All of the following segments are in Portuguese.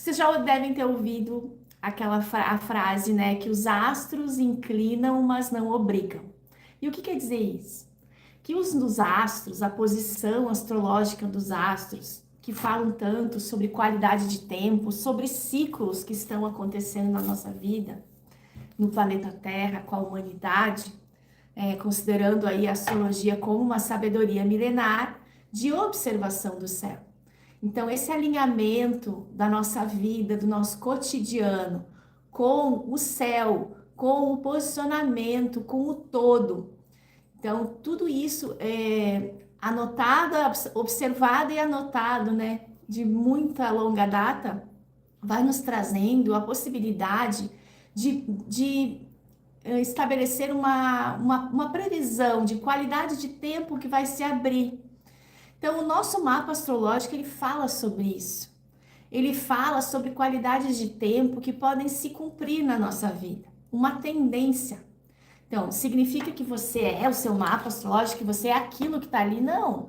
Vocês já devem ter ouvido a frase, né, que os astros inclinam, mas não obrigam. E o que quer dizer isso? Que os dos astros, a posição astrológica dos astros, que falam tanto sobre qualidade de tempo, sobre ciclos que estão acontecendo na nossa vida, no planeta Terra, com a humanidade, considerando aí a astrologia como uma sabedoria milenar de observação do céu. Então, esse alinhamento da nossa vida, do nosso cotidiano, com o céu, com o posicionamento, com o todo. Então, tudo isso é anotado, observado e anotado, né, de muita longa data, vai nos trazendo a possibilidade de estabelecer uma previsão de qualidade de tempo que vai se abrir. Então, o nosso mapa astrológico, ele fala sobre isso. Ele fala sobre qualidades de tempo que podem se cumprir na nossa vida. Uma tendência. Então, significa que você é o seu mapa astrológico, que você é aquilo que está ali? Não.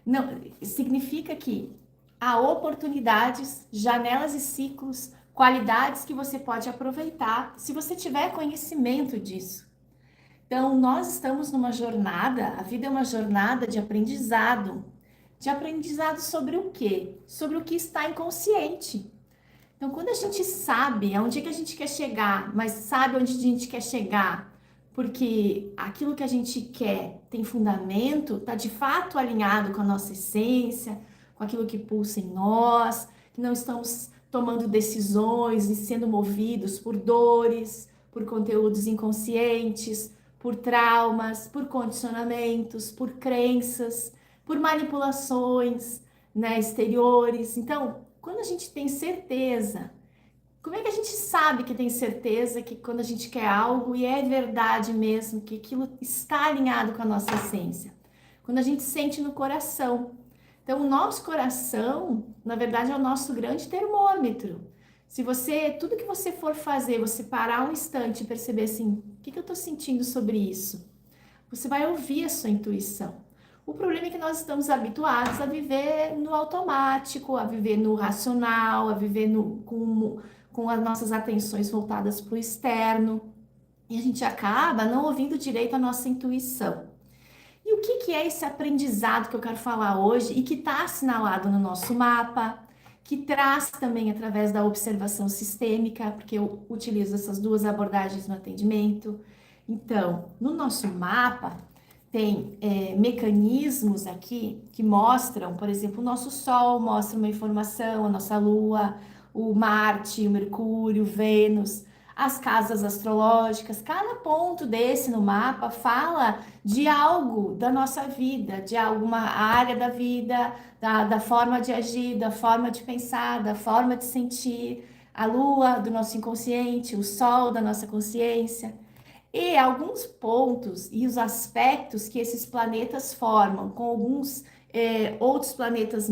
Não. Significa que há oportunidades, janelas e ciclos, qualidades que você pode aproveitar se você tiver conhecimento disso. Então, nós estamos numa jornada, a vida é uma jornada de aprendizado. De aprendizado sobre o quê? Sobre o que está inconsciente. Então, quando a gente sabe aonde é que a gente quer chegar, mas sabe onde a gente quer chegar, porque aquilo que a gente quer tem fundamento, está de fato alinhado com a nossa essência, com aquilo que pulsa em nós, que não estamos tomando decisões e sendo movidos por dores, por conteúdos inconscientes, por traumas, por condicionamentos, por crenças, por manipulações, né, exteriores. Então, quando a gente tem certeza, como é que a gente sabe que tem certeza que quando a gente quer algo e é verdade mesmo, que aquilo está alinhado com a nossa essência? Quando a gente sente no coração. Então, o nosso coração, na verdade, é o nosso grande termômetro. Se você, tudo que você for fazer, você parar um instante e perceber assim, o que eu estou sentindo sobre isso? Você vai ouvir a sua intuição. O problema é que nós estamos habituados a viver no automático, a viver no racional, a viver com as nossas atenções voltadas para o externo. E a gente acaba não ouvindo direito a nossa intuição. E o que é esse aprendizado que eu quero falar hoje e que está assinalado no nosso mapa, que traz também através da observação sistêmica, porque eu utilizo essas duas abordagens no atendimento. Então, no nosso mapa, tem mecanismos aqui que mostram, por exemplo, o nosso Sol mostra uma informação, a nossa Lua, o Marte, o Mercúrio, Vênus, as casas astrológicas, cada ponto desse no mapa fala de algo da nossa vida, de alguma área da vida, da forma de agir, da forma de pensar, da forma de sentir, a Lua do nosso inconsciente, o Sol da nossa consciência. E alguns pontos e os aspectos que esses planetas formam, com alguns outros planetas,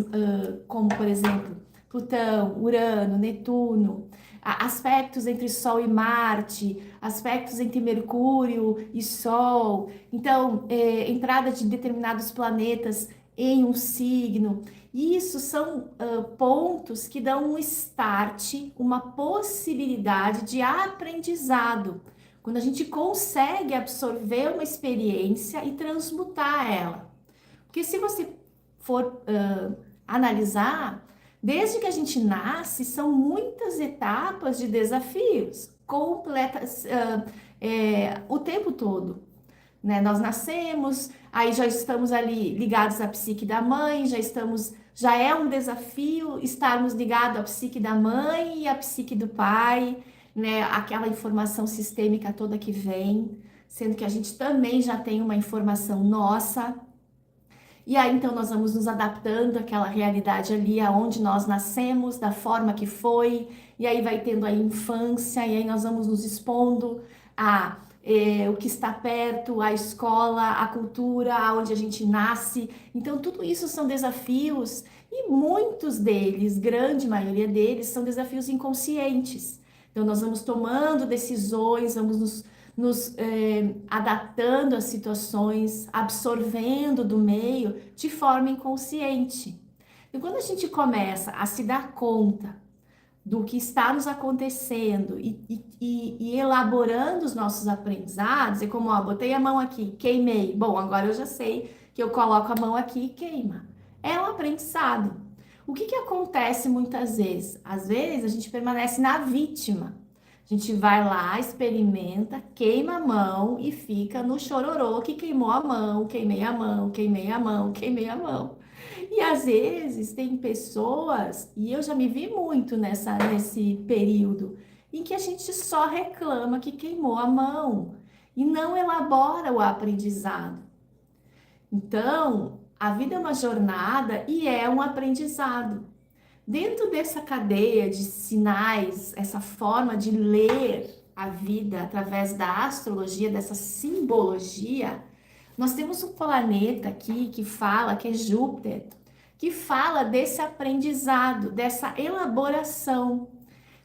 como por exemplo, Plutão, Urano, Netuno, aspectos entre Sol e Marte, aspectos entre Mercúrio e Sol, então, entrada de determinados planetas em um signo. Isso são pontos que dão um start, uma possibilidade de aprendizado quando a gente consegue absorver uma experiência e transmutar ela. Porque se você for analisar, desde que a gente nasce, são muitas etapas de desafios, completas o tempo todo. Né? Nós nascemos, aí já estamos ali ligados à psique da mãe, já é um desafio estarmos ligados à psique da mãe e à psique do pai, né? Aquela informação sistêmica toda que vem, sendo que a gente também já tem uma informação nossa. E aí então nós vamos nos adaptando àquela realidade ali aonde nós nascemos, da forma que foi, e aí vai tendo a infância, e aí nós vamos nos expondo a o que está perto, a escola, a cultura, aonde a gente nasce. Então tudo isso são desafios e muitos deles, grande maioria deles, são desafios inconscientes. Então nós vamos tomando decisões, vamos nos adaptando às situações, absorvendo do meio de forma inconsciente. E quando a gente começa a se dar conta do que está nos acontecendo e elaborando os nossos aprendizados, é como, ó, botei a mão aqui, queimei. Bom, agora eu já sei que eu coloco a mão aqui e queima. É um aprendizado. O que que acontece muitas vezes? Às vezes a gente permanece na vítima. A gente vai lá, experimenta, queima a mão e fica no chororô que queimou a mão, queimei a mão, queimei a mão, queimei a mão. E às vezes tem pessoas, e eu já me vi muito nesse período, em que a gente só reclama que queimou a mão e não elabora o aprendizado. Então, a vida é uma jornada e é um aprendizado. Dentro dessa cadeia de sinais, essa forma de ler a vida através da astrologia, dessa simbologia, nós temos um planeta aqui que fala, que é Júpiter, que fala desse aprendizado, dessa elaboração.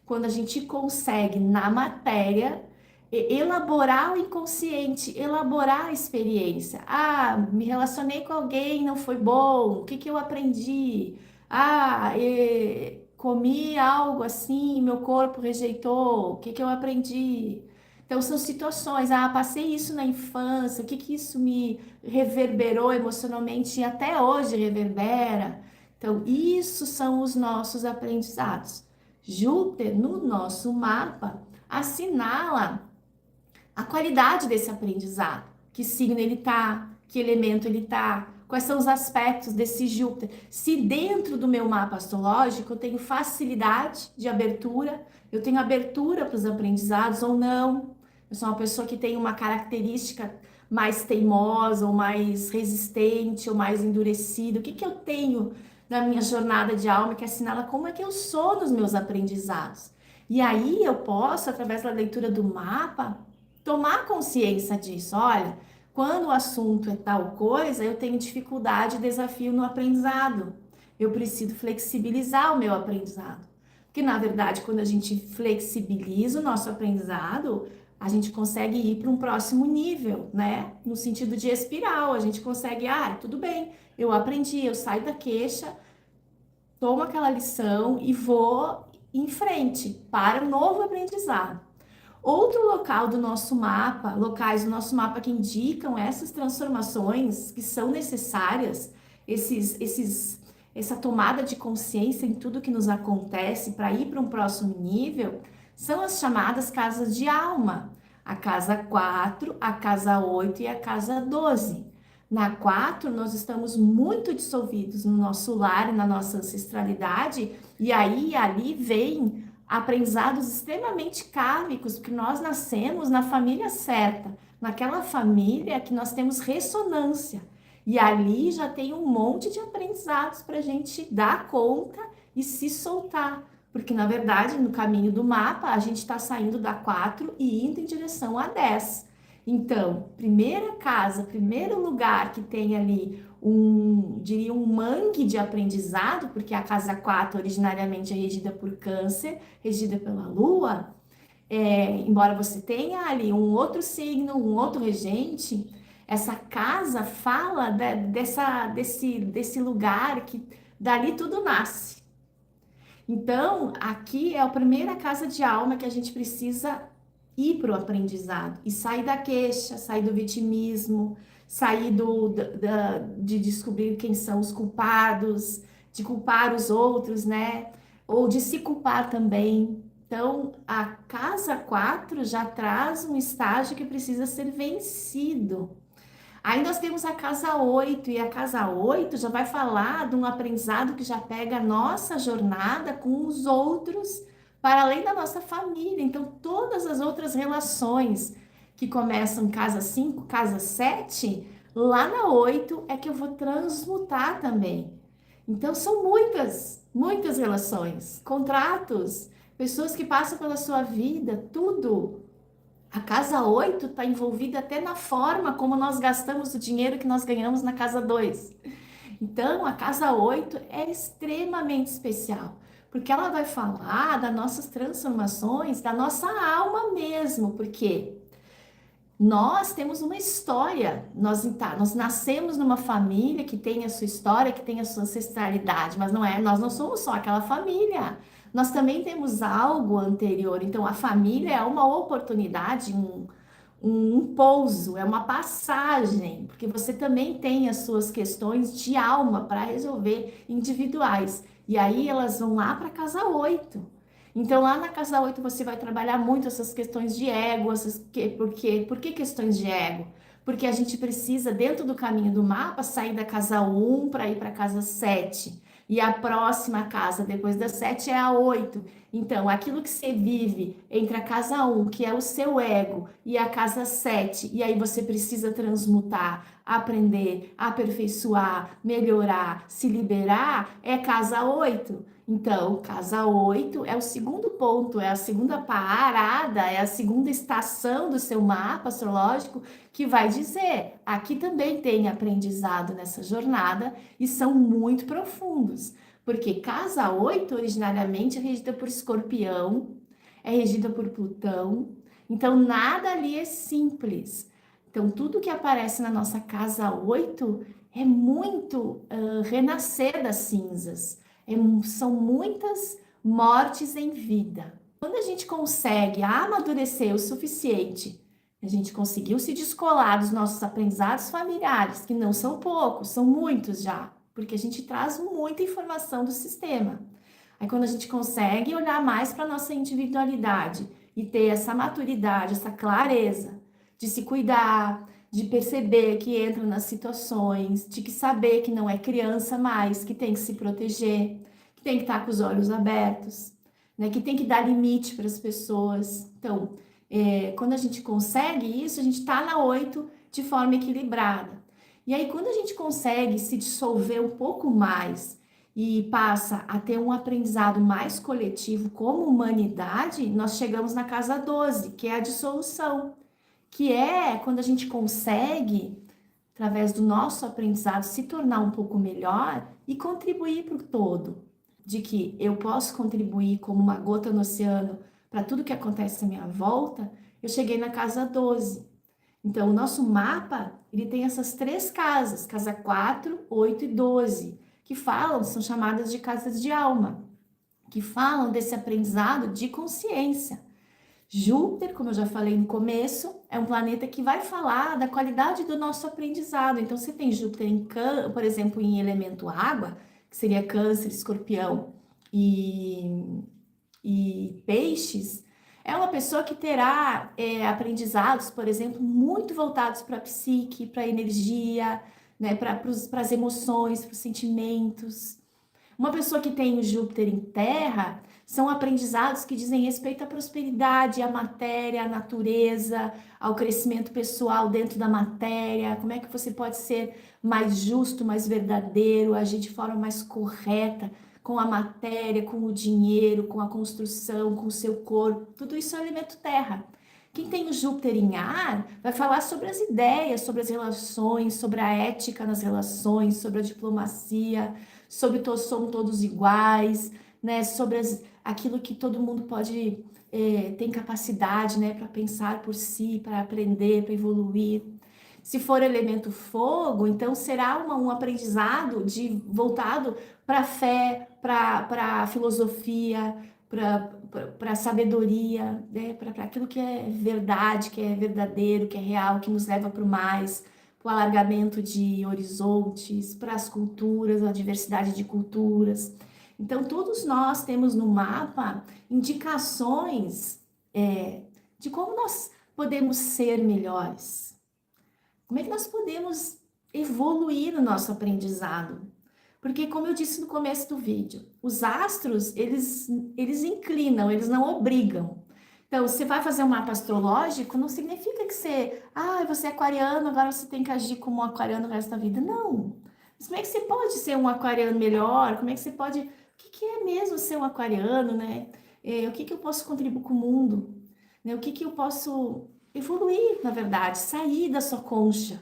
Quando a gente consegue, na matéria, elaborar o inconsciente, elaborar a experiência. Ah, me relacionei com alguém, não foi bom, o que que eu aprendi? Ah, comi algo assim, meu corpo rejeitou, o que que eu aprendi? Então, são situações, ah, passei isso na infância, o que que isso me reverberou emocionalmente e até hoje reverbera? Então, isso são os nossos aprendizados. Júpiter, no nosso mapa, assinala a qualidade desse aprendizado. Que signo ele está, que elemento ele está, quais são os aspectos desse Júpiter. Se dentro do meu mapa astrológico eu tenho facilidade de abertura, eu tenho abertura para os aprendizados ou não. Eu sou uma pessoa que tem uma característica mais teimosa, ou mais resistente, ou mais endurecida. O que que eu tenho na minha jornada de alma que assinala como é que eu sou nos meus aprendizados? E aí eu posso, através da leitura do mapa, tomar consciência disso. Olha, quando o assunto é tal coisa, eu tenho dificuldade e desafio no aprendizado. Eu preciso flexibilizar o meu aprendizado. Porque, na verdade, quando a gente flexibiliza o nosso aprendizado, a gente consegue ir para um próximo nível, né? No sentido de espiral, a gente consegue, tudo bem, eu aprendi, eu saio da queixa, tomo aquela lição e vou em frente para um novo aprendizado. Outro local do nosso mapa, locais do nosso mapa que indicam essas transformações que são necessárias, essa tomada de consciência em tudo que nos acontece para ir para um próximo nível, são as chamadas casas de alma, a casa 4, a casa 8 e a casa 12. Na 4, nós estamos muito dissolvidos no nosso lar e na nossa ancestralidade, e aí ali vem aprendizados extremamente kármicos, porque nós nascemos na família certa, naquela família que nós temos ressonância. E ali já tem um monte de aprendizados para a gente dar conta e se soltar. Porque, na verdade, no caminho do mapa, a gente está saindo da 4 e indo em direção a 10. Então, primeira casa, primeiro lugar que tem ali diria um mangue de aprendizado, porque a casa 4 originariamente é regida por Câncer, regida pela Lua, embora você tenha ali um outro signo, um outro regente, essa casa fala desse lugar que dali tudo nasce. Então, aqui é a primeira casa de alma que a gente precisa ir para o aprendizado e sair da queixa, sair do vitimismo, sair de descobrir quem são os culpados, de culpar os outros, né? Ou de se culpar também. Então, a casa 4 já traz um estágio que precisa ser vencido. Aí nós temos a casa 8, e a casa 8 já vai falar de um aprendizado que já pega a nossa jornada com os outros, para além da nossa família. Então, todas as outras relações que começam em casa 5, casa 7, lá na 8 é que eu vou transmutar também. Então, são muitas relações, contratos, pessoas que passam pela sua vida, tudo. A casa 8 está envolvida até na forma como nós gastamos o dinheiro que nós ganhamos na casa 2. Então, a casa 8 é extremamente especial, porque ela vai falar das nossas transformações, da nossa alma mesmo, porque nós temos uma história, nós nascemos numa família que tem a sua história, que tem a sua ancestralidade, mas nós não somos só aquela família. nós também temos algo anterior. Então, a família é uma oportunidade, um pouso, é uma passagem, porque você também tem as suas questões de alma para resolver individuais. E aí elas vão lá para a casa 8. Então, lá na casa 8 você vai trabalhar muito essas questões de ego, por que questões de ego? Porque a gente precisa, dentro do caminho do mapa, sair da casa 1 para ir para a casa 7. E a próxima casa depois da 7 é a 8. Então, aquilo que você vive entre a casa 1, que é o seu ego, e a casa 7, e aí você precisa transmutar, aprender, aperfeiçoar, melhorar, se liberar, é casa 8. Então, casa 8 é o segundo ponto, é a segunda parada, é a segunda estação do seu mapa astrológico que vai dizer: aqui também tem aprendizado nessa jornada e são muito profundos. Porque casa 8 originariamente é regida por Escorpião, é regida por Plutão, então nada ali é simples. Então, tudo que aparece na nossa casa 8 é muito renascer das cinzas, são muitas mortes em vida. Quando a gente consegue amadurecer o suficiente, a gente conseguiu se descolar dos nossos aprendizados familiares, que não são poucos, são muitos já, porque a gente traz muita informação do sistema. Aí quando a gente consegue olhar mais para a nossa individualidade e ter essa maturidade, essa clareza de se cuidar, de perceber que entra nas situações, de que saber que não é criança mais, que tem que se proteger, que tem que estar com os olhos abertos, né? Que tem que dar limite para as pessoas. Então, quando a gente consegue isso, a gente está na 8 de forma equilibrada. E aí, quando a gente consegue se dissolver um pouco mais e passa a ter um aprendizado mais coletivo como humanidade, nós chegamos na casa 12, que é a dissolução, que é quando a gente consegue, através do nosso aprendizado, se tornar um pouco melhor e contribuir para o todo. De que eu posso contribuir como uma gota no oceano para tudo que acontece à minha volta, eu cheguei na casa 12. Então, o nosso mapa, ele tem essas três casas, casa 4, 8 e 12, que falam, são chamadas de casas de alma, que falam desse aprendizado de consciência. Júpiter, como eu já falei no começo, é um planeta que vai falar da qualidade do nosso aprendizado. Então, você tem Júpiter, por exemplo, em elemento água, que seria Câncer, Escorpião e Peixes, é uma pessoa que terá aprendizados, por exemplo, muito voltados para a psique, para a energia, né, para as emoções, para os sentimentos. Uma pessoa que tem o Júpiter em Terra são aprendizados que dizem respeito à prosperidade, à matéria, à natureza, ao crescimento pessoal dentro da matéria. Como é que você pode ser mais justo, mais verdadeiro, agir de forma mais correta com a matéria, com o dinheiro, com a construção, com o seu corpo. Tudo isso é elemento Terra. Quem tem o Júpiter em ar vai falar sobre as ideias, sobre as relações, sobre a ética nas relações, sobre a diplomacia, sobre somos todos iguais, né? Sobre aquilo que todo mundo pode tem capacidade, né? Para pensar por si, para aprender, para evoluir. Se for elemento fogo, então será um aprendizado voltado para a fé, para a filosofia, para a sabedoria, né? Para aquilo que é verdade, que é verdadeiro, que é real, que nos leva para o mais, para o alargamento de horizontes, para as culturas, a diversidade de culturas. Então, todos nós temos no mapa indicações de como nós podemos ser melhores. Como é que nós podemos evoluir no nosso aprendizado? Porque, como eu disse no começo do vídeo, os astros, eles inclinam, eles não obrigam. Então, você vai fazer um mapa astrológico, não significa que você é aquariano, agora você tem que agir como um aquariano o resto da vida. Não. Mas como é que você pode ser um aquariano melhor? Como é que você pode... O que é mesmo ser um aquariano, né? O que eu posso contribuir com o mundo? Né? O que eu posso evoluir, na verdade? Sair da sua concha.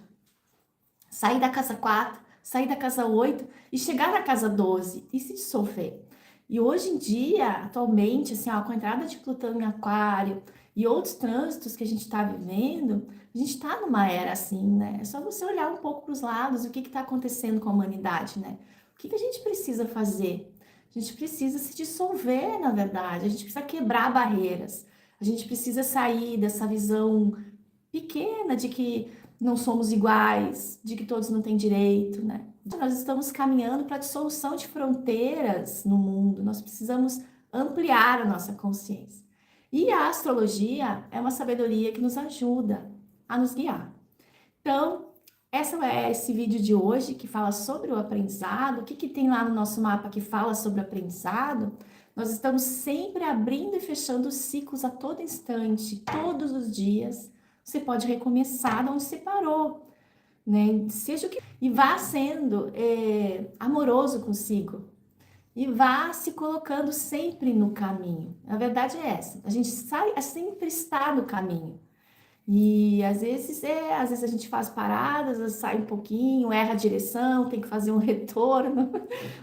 Sair da casa 4, sair da casa 8 e chegar na casa 12 e se dissolver. E hoje em dia, atualmente, assim, ó, com a entrada de Plutão em Aquário e outros trânsitos que a gente está vivendo, a gente está numa era assim, né? É só você olhar um pouco para os lados, o que está acontecendo com a humanidade, né? O que a gente precisa fazer? A A gente precisa se dissolver, na verdade. A gente precisa quebrar barreiras. A gente precisa sair dessa visão pequena de que não somos iguais, de que todos não têm direito, né? Nós estamos caminhando para a dissolução de fronteiras no mundo. Nós precisamos ampliar a nossa consciência. E a astrologia é uma sabedoria que nos ajuda a nos guiar. Então, essa é esse vídeo de hoje que fala sobre o aprendizado. O que que tem lá no nosso mapa que fala sobre o aprendizado? Nós estamos sempre abrindo e fechando ciclos a todo instante, todos os dias. Você pode recomeçar de onde você parou, né? Seja o que... E vá sendo amoroso consigo. E vá se colocando sempre no caminho. A verdade é essa. A gente sempre está no caminho. E às vezes a gente faz paradas, sai um pouquinho, erra a direção, tem que fazer um retorno.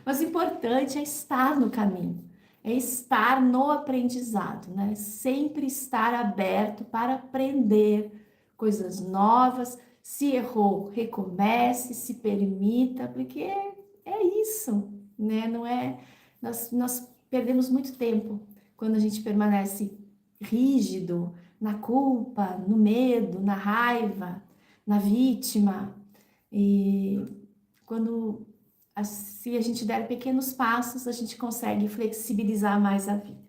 Mas o importante é estar no caminho, é estar no aprendizado, né? Sempre estar aberto para aprender coisas novas. Se errou, recomece, se permita, porque é isso, né? Não é. Nós perdemos muito tempo quando a gente permanece rígido na culpa, no medo, na raiva, na vítima. E quando se a gente der pequenos passos, a gente consegue flexibilizar mais a vida.